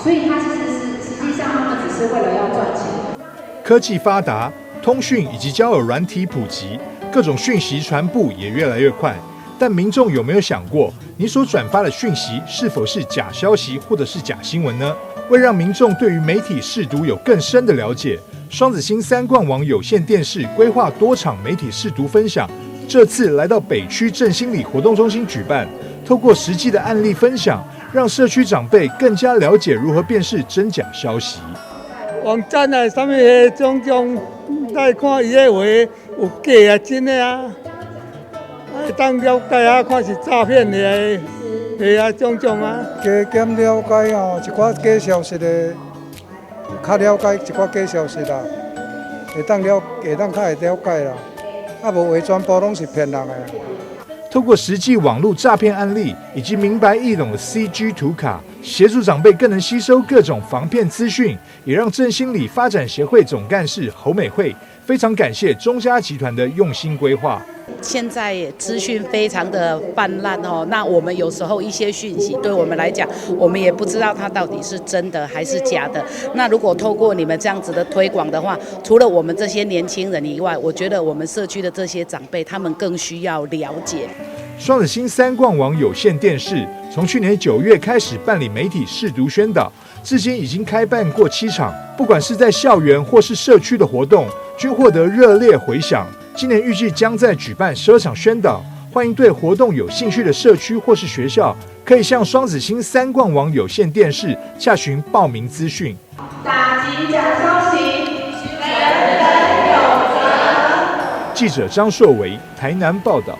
所以它其实实际上他们只是为了要赚钱。科技发达，通讯以及交友软体普及，各种讯息传播也越来越快。但民众有没有想过，你所转发的讯息是否是假消息或者是假新闻呢？为让民众对于媒体识读有更深的了解，双子星三冠网有线电视规划多场媒体识读分享，这次来到北区振兴里活动中心举办，透过实际的案例分享，让社区长辈更加了解如何辨识真假消息。网站啊，什么种种来看伊个话有假啊真的啊，会当了解啊，看是诈骗的啊种种啊。加减了解哦，一寡假消息的，较了解一寡假消息啦，会当较会了解啦。啊，无伪传播拢是骗人的。透过实际网络诈骗案例以及明白易懂的 CG 图卡，协助长辈更能吸收各种防骗资讯，也让振兴里发展协会总干事侯美惠非常感谢中嘉集团的用心规划。现在资讯非常的泛滥哦，那我们有时候一些讯息对我们来讲，我们也不知道它到底是真的还是假的。那如果透过你们这样子的推广的话，除了我们这些年轻人以外，我觉得我们社区的这些长辈，他们更需要了解。双子星三冠网有线电视从去年9月开始办理媒体识读宣导，至今已经开办过7场，不管是在校园或是社区的活动，均获得热烈回响。今年预计将在举办12场宣导，欢迎对活动有兴趣的社区或是学校，可以向双子星三冠网有线电视洽询报名资讯。打击假消息，人人有责。记者张硕维台南报道。